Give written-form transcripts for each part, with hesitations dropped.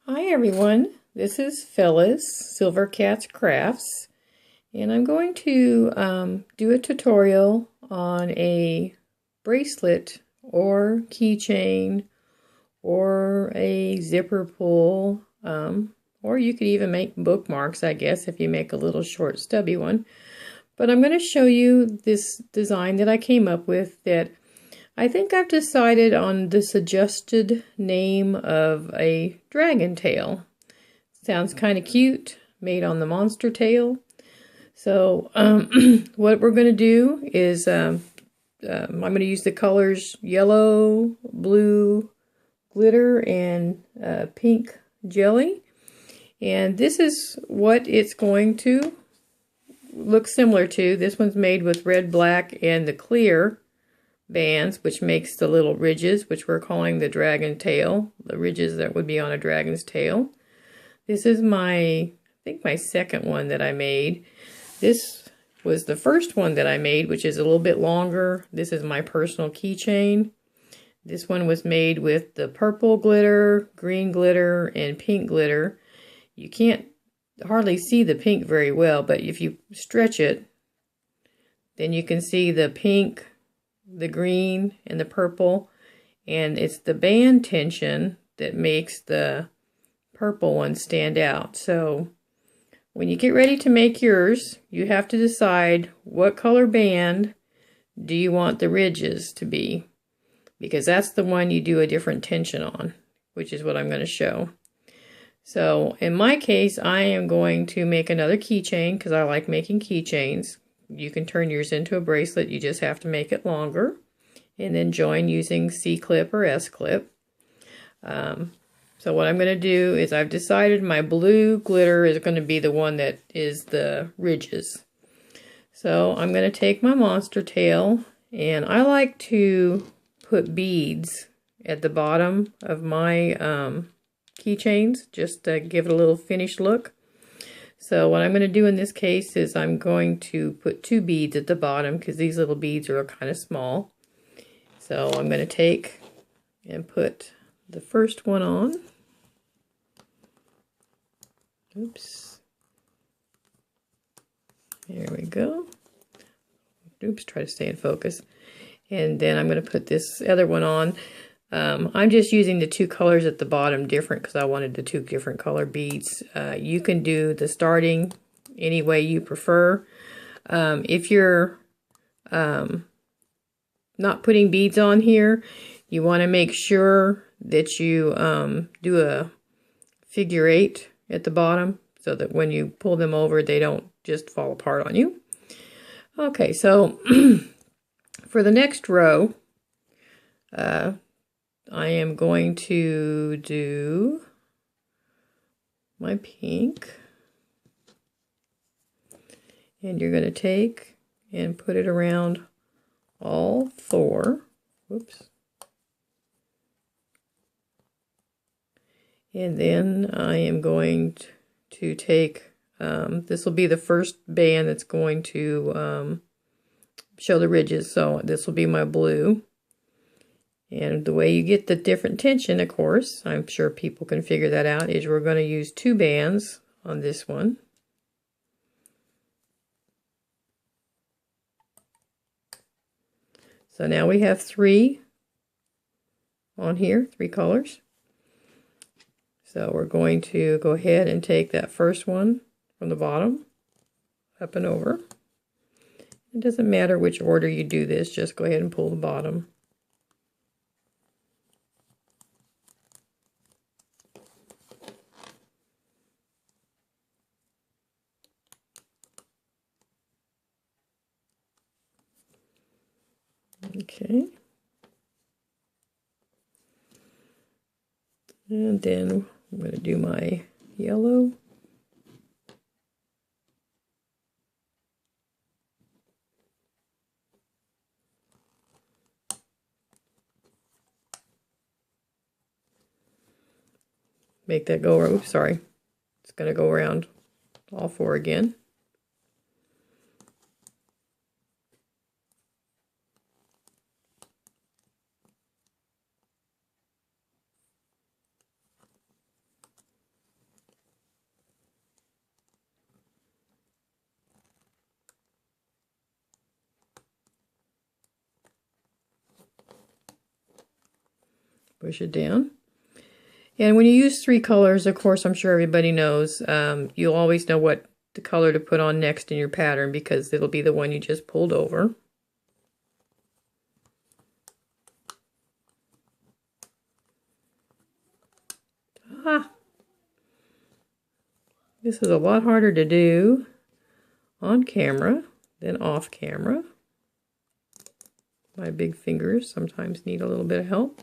Hi everyone, this is Phyllis, Silver Cats Crafts, and I'm going to do a tutorial on a bracelet or keychain or a zipper pull, or you could even make bookmarks, I guess, if you make a little short stubby one. But I'm going to show you this design that I came up with that I think I've decided on the suggested name of a dragon tail. Sounds kind of cute, made on the monster tail. So what we're going to do is I'm going to use the colors yellow, blue, glitter, and pink jelly. And this is what it's going to look similar to. This one's made with red, black, and the clear bands, which makes the little ridges, which we're calling the dragon tail, the ridges that would be on a dragon's tail. This is I think my second one that I made. This was the first one that I made, which is a little bit longer. This is my personal keychain. This one was made with the purple glitter, green glitter, and pink glitter. You can't hardly see the pink very well, but if you stretch it, then you can see the pink, the green, and the purple, and it's the band tension that makes the purple one stand out. So when you get ready to make yours, you have to decide what color band do you want the ridges to be, because that's the one you do a different tension on, which is what I'm going to show. So in my case, I am going to make another keychain because I like making keychains. You can turn yours into a bracelet. You just have to make it longer and then join using C-clip or S-clip. So what I'm going to do is I've decided my blue glitter is going to be the one that is the ridges. So I'm going to take my monster tail, and I like to put beads at the bottom of my keychains just to give it a little finished look. So what I'm going to do in this case is I'm going to put 2 beads at the bottom because these little beads are kind of small. So I'm going to take and put the first one on. Oops. There we go. Oops, try to stay in focus. And then I'm going to put this other one on. I'm just using the 2 colors at the bottom different because I wanted the 2 different color beads. You can do the starting any way you prefer. If you're not putting beads on here, you want to make sure that you do a figure 8 at the bottom so that when you pull them over, they don't just fall apart on you. Okay, so for the next row, I am going to do my pink, and you're going to take and put it around all 4. Whoops. And then I am going to take, this will be the first band that's going to show the ridges, so this will be my blue. And the way you get the different tension, of course, I'm sure people can figure that out, is we're going to use 2 bands on this one. So now we have 3 on here, 3 colors. So we're going to go ahead and take that first one from the bottom, up and over. It doesn't matter which order you do this, just go ahead and pull the bottom. Okay. And then I'm going to do my yellow. Make that go, oops, sorry. It's going to go around all 4 again. Push it down. And when you use 3 colors, of course, I'm sure everybody knows, you'll always know what the color to put on next in your pattern because it'll be the one you just pulled over. Ah! This is a lot harder to do on camera than off camera. My big fingers sometimes need a little bit of help.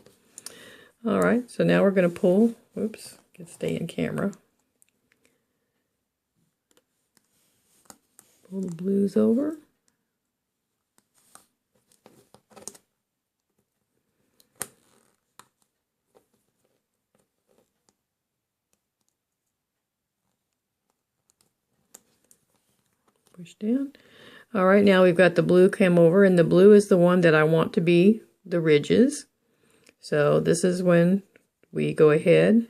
Alright, so now we're going to pull, whoops, can stay in camera. Pull the blues over. Push down. Alright, now we've got the blue came over, and the blue is the one that I want to be the ridges. So this is when we go ahead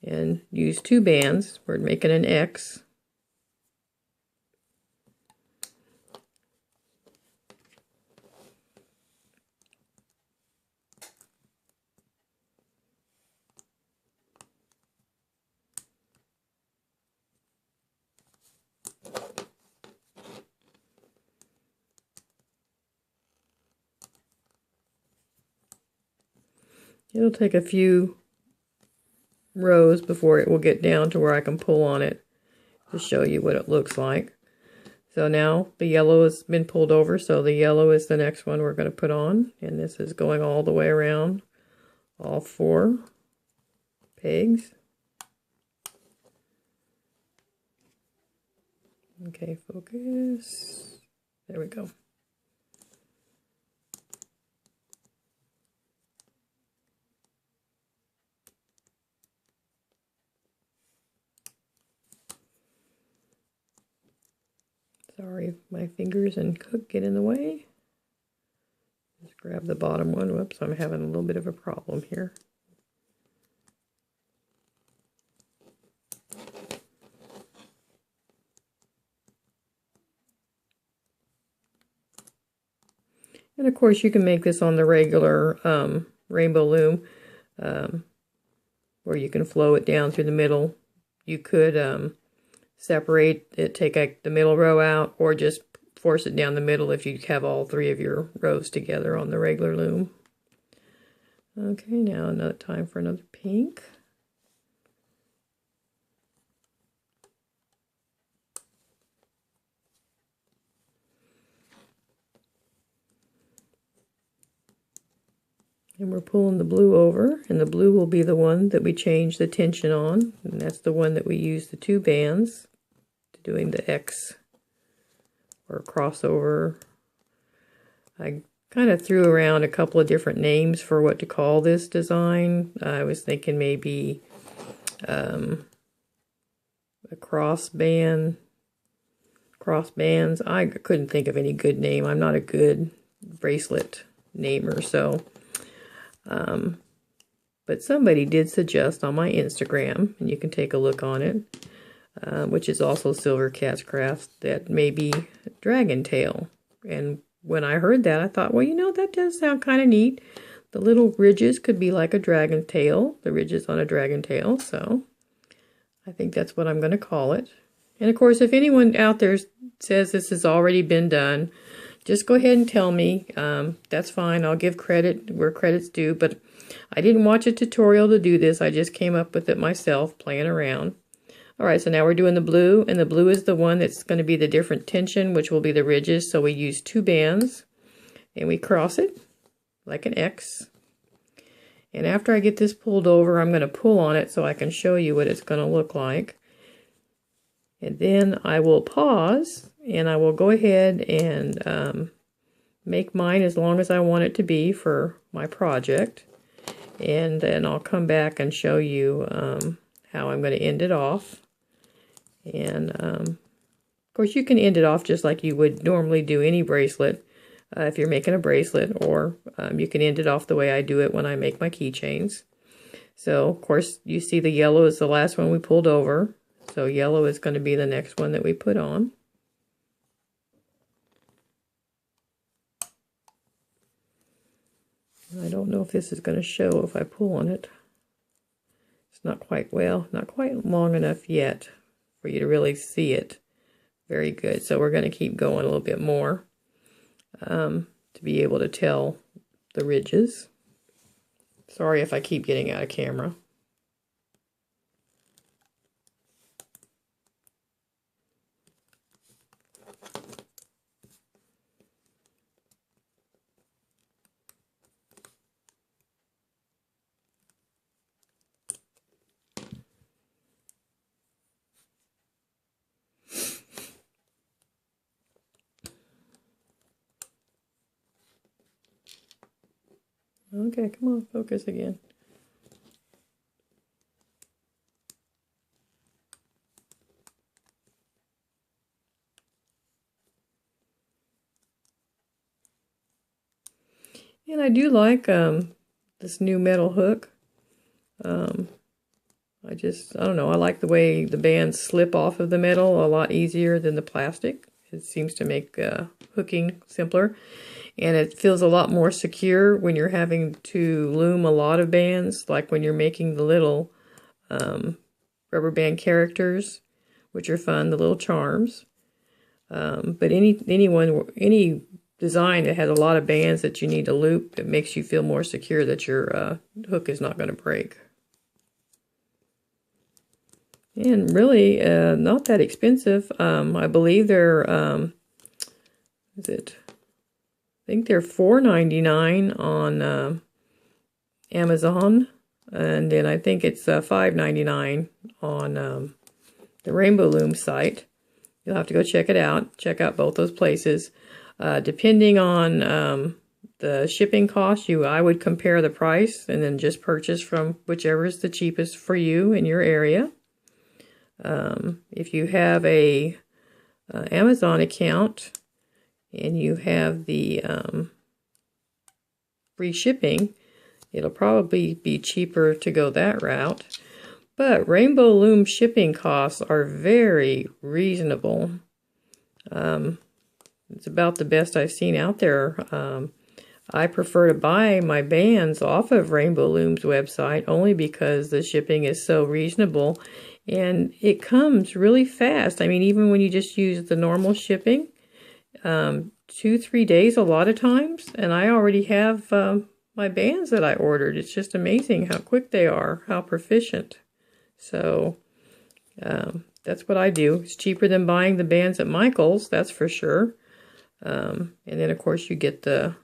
and use 2 bands. We're making an X. It'll take a few rows before it will get down to where I can pull on it to show you what it looks like. So now the yellow has been pulled over, so the yellow is the next one we're going to put on, and this is going all the way around all 4 pegs. Okay, focus. There we go. Sorry, my fingers and hook get in the way. Just grab the bottom one. Whoops, I'm having a little bit of a problem here. And of course you can make this on the regular rainbow loom where you can flow it down through the middle. You could separate it, take the middle row out, or just force it down the middle if you have all 3 of your rows together on the regular loom. Okay, now another time for another pink. And we're pulling the blue over, and the blue will be the one that we change the tension on, and that's the one that we use the 2 bands to doing the X or crossover. I kind of threw around a couple of different names for what to call this design. I was thinking maybe a crossbands. I couldn't think of any good name. I'm not a good bracelet namer, so but somebody did suggest on my Instagram, and you can take a look on it, which is also Silver Cat's Crafts, that maybe dragon tail. And when I heard that, I thought, well, you know, that does sound kind of neat. The little ridges could be like a dragon tail, the ridges on a dragon tail, so I think that's what I'm going to call it. And of course, if anyone out there says this has already been done, just go ahead and tell me. That's fine. I'll give credit where credit's due, but I didn't watch a tutorial to do this. I just came up with it myself, playing around. Alright, so now we're doing the blue, and the blue is the one that's going to be the different tension, which will be the ridges. So we use 2 bands, and we cross it like an X. And after I get this pulled over, I'm going to pull on it so I can show you what it's going to look like. And then I will pause, and I will go ahead and make mine as long as I want it to be for my project. And then I'll come back and show you how I'm going to end it off. And of course you can end it off just like you would normally do any bracelet if you're making a bracelet, or you can end it off the way I do it when I make my keychains. So of course you see the yellow is the last one we pulled over, so yellow is going to be the next one that we put on. I don't know if this is going to show if I pull on it. It's not quite, well, not quite long enough yet for you to really see it. Very good. So we're going to keep going a little bit more to be able to tell the ridges. Sorry if I keep getting out of camera. Okay, come on, focus again. And I do like this new metal hook. I don't know, I like the way the bands slip off of the metal a lot easier than the plastic. It seems to make hooking simpler. And it feels a lot more secure when you're having to loom a lot of bands, like when you're making the little rubber band characters, which are fun, the little charms. But any design that has a lot of bands that you need to loop, it makes you feel more secure that your hook is not going to break. And really, not that expensive. I believe they're, I think they're $4.99 on Amazon, and then I think it's $5.99 on the Rainbow Loom site. You'll have to go check it out. Check out both those places. Depending on the shipping cost, I would compare the price and then just purchase from whichever is the cheapest for you in your area. If you have a Amazon account and you have the free shipping, it'll probably be cheaper to go that route. But Rainbow Loom shipping costs are very reasonable. It's about the best I've seen out there. I prefer to buy my bands off of Rainbow Loom's website only because the shipping is so reasonable and it comes really fast. I mean, even when you just use the normal shipping, 2-3 days a lot of times, and I already have my bands that I ordered. It's just amazing how quick they are, how proficient. So that's what I do. It's cheaper than buying the bands at Michael's, that's for sure. And then, of course, you get the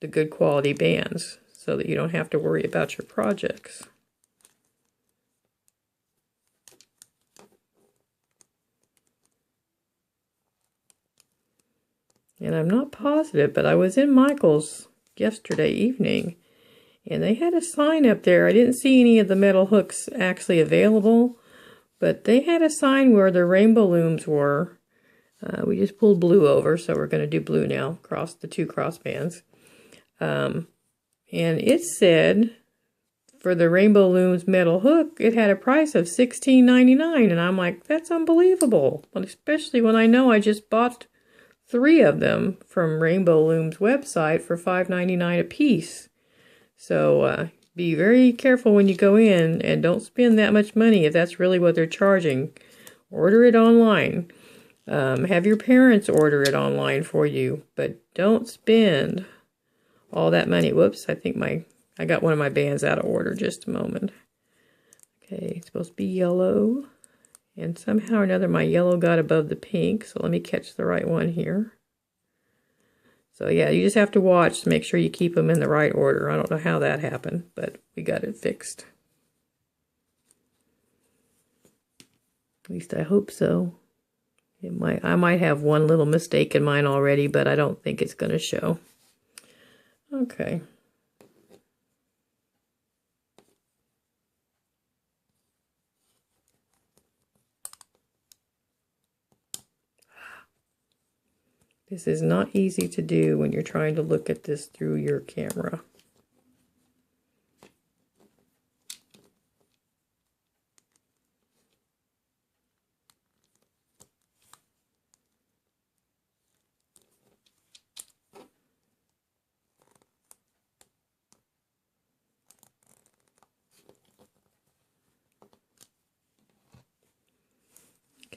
good quality bands so that you don't have to worry about your projects. And I'm not positive, but I was in Michael's yesterday evening, and they had a sign up there. I didn't see any of the metal hooks actually available, but they had a sign where the Rainbow Looms were. We just pulled blue over, so we're going to do blue now, across the 2 cross bands. And it said, for the Rainbow Looms metal hook, it had a price of $16.99, and I'm like, that's unbelievable. Especially when I know I just bought 3 of them from Rainbow Loom's website for $5.99 a piece. So be very careful when you go in, and don't spend that much money if that's really what they're charging. Order it online. Have your parents order it online for you, but don't spend all that money. Whoops, I think I got one of my bands out of order. Just a moment. Okay, it's supposed to be yellow. And somehow or another, my yellow got above the pink. So let me catch the right one here. So yeah, you just have to watch to make sure you keep them in the right order. I don't know how that happened, but we got it fixed. At least I hope so. I might have one little mistake in mine already, but I don't think it's going to show. Okay. This is not easy to do when you're trying to look at this through your camera.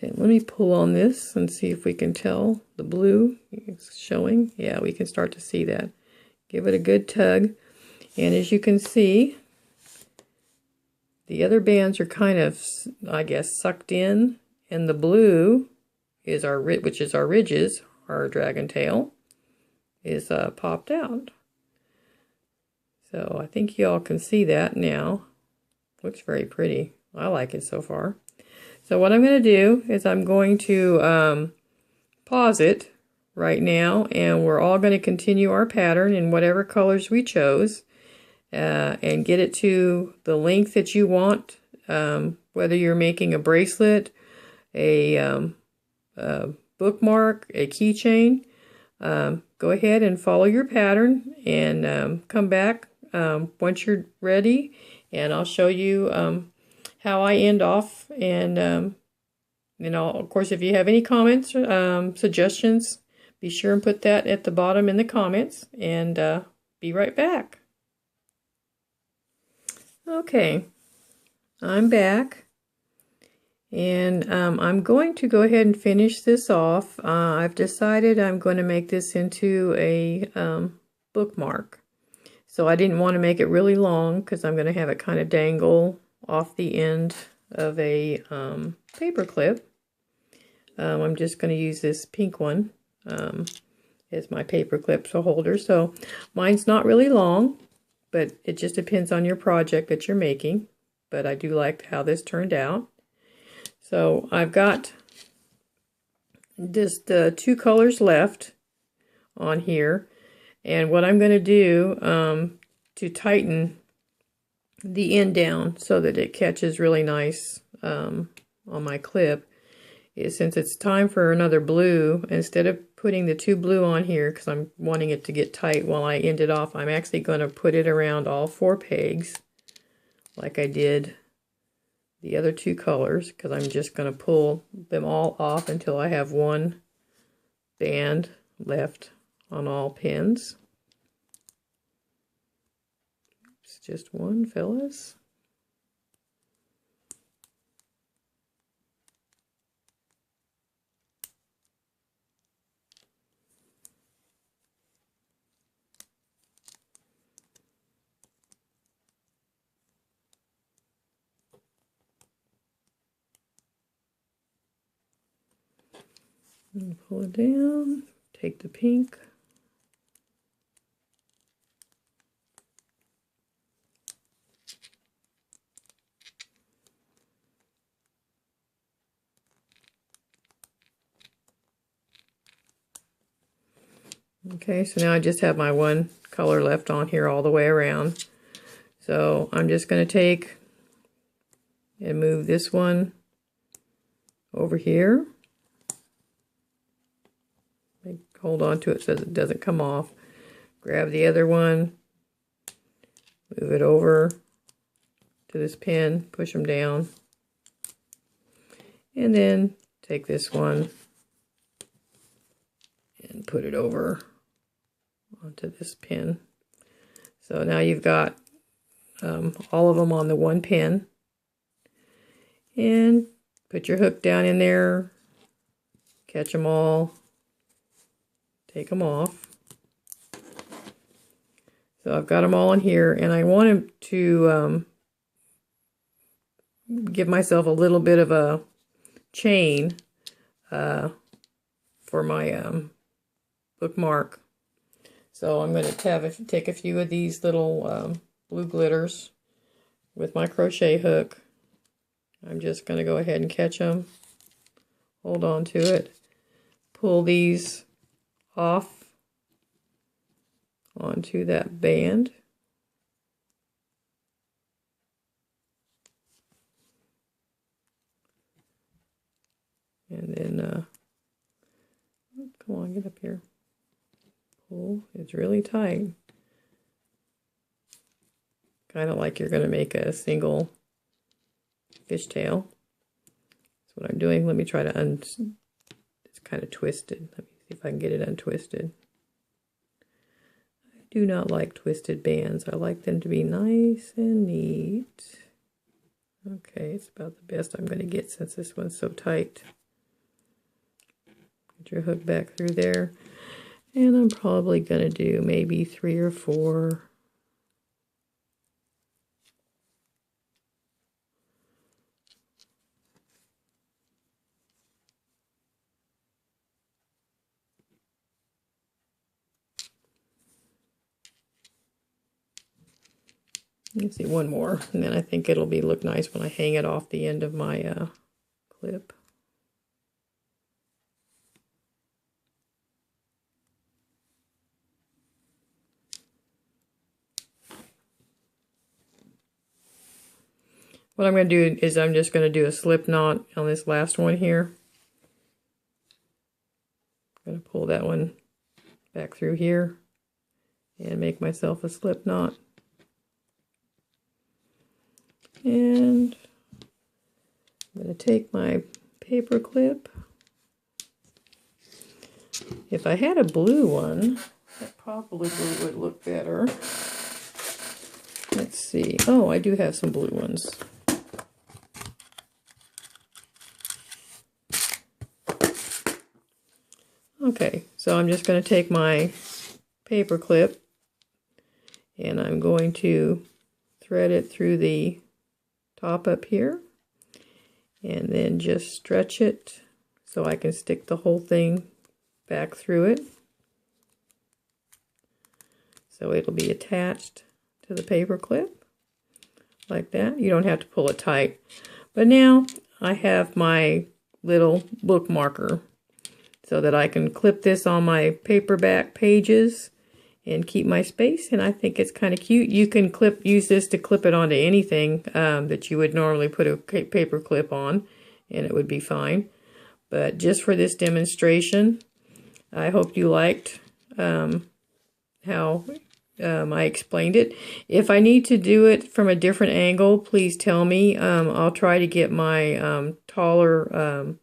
Okay, let me pull on this and see if we can tell the blue is showing. Yeah, we can start to see that. Give it a good tug. And as you can see, the other bands are kind of, I guess, sucked in. And the blue is which is our ridges, our dragon tail, is popped out. So I think y'all can see that now. Looks very pretty. I like it so far. So what I'm going to do is I'm going to pause it right now, and we're all going to continue our pattern in whatever colors we chose, and get it to the length that you want, whether you're making a bracelet, a bookmark, a keychain. Go ahead and follow your pattern, and come back once you're ready, and I'll show you how I end off. And of course, if you have any comments, suggestions, be sure and put that at the bottom in the comments, and be right back. Okay, I'm back, and I'm going to go ahead and finish this off. I've decided I'm going to make this into a bookmark. So I didn't want to make it really long because I'm going to have it kind of dangle off the end of a paper clip. I'm just going to use this pink one as my paper clip holder. So mine's not really long, but it just depends on your project that you're making. But I do like how this turned out. So I've got just 2 colors left on here. And what I'm going to do to tighten the end down so that it catches really nice on my clip is, since it's time for another blue, instead of putting the 2 blue on here because I'm wanting it to get tight while I end it off, I'm actually going to put it around all 4 pegs like I did the other 2 colors, because I'm just going to pull them all off until I have 1 band left on all pins. It's just 1, fellas. And pull it down, take the pink. Okay, so now I just have my 1 color left on here all the way around. So I'm just going to take and move this one over here. Hold on to it so it doesn't come off. Grab the other one, move it over to this pin, push them down, and then take this one and put it over onto this pin. So now you've got all of them on the 1 pin, and put your hook down in there, catch them all, take them off. So I've got them all in here, and I wanted to give myself a little bit of a chain for my bookmark. So I'm going to take a few of these little blue glitters with my crochet hook. I'm just going to go ahead and catch them, hold on to it, pull these off onto that band, and then come on, get up here, pull. It's really tight, kind of like you're going to make a single fishtail. That's what I'm doing. Let me try to it's kind of twisted. Let me see if I can get it untwisted. I do not like twisted bands. I like them to be nice and neat. Okay, it's about the best I'm going to get since this one's so tight. Put your hook back through there. And I'm probably going to do maybe 3 or 4. Let's see, 1 more, and then I think it'll look nice when I hang it off the end of my clip. What I'm going to do is I'm just going to do a slip knot on this last one here. I'm going to pull that one back through here and make myself a slip knot. And I'm going to take my paper clip. If I had a blue one, that probably would look better. Let's see. Oh, I do have some blue ones. Okay, so I'm just going to take my paper clip and I'm going to thread it through the top up here and then just stretch it so I can stick the whole thing back through it. So it'll be attached to the paper clip like that. You don't have to pull it tight. But now I have my little bookmarker so that I can clip this on my paperback pages and keep my space, and I think it's kind of cute. You can use this to clip it onto anything that you would normally put a paper clip on, and it would be fine. But just for this demonstration, I hope you liked how I explained it. If I need to do it from a different angle, please tell me. I'll try to get my taller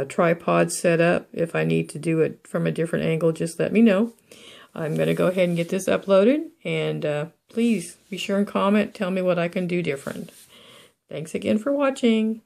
tripod set up. If I need to do it from a different angle, just let me know. I'm going to go ahead and get this uploaded, and please be sure and comment, tell me what I can do different. Thanks again for watching.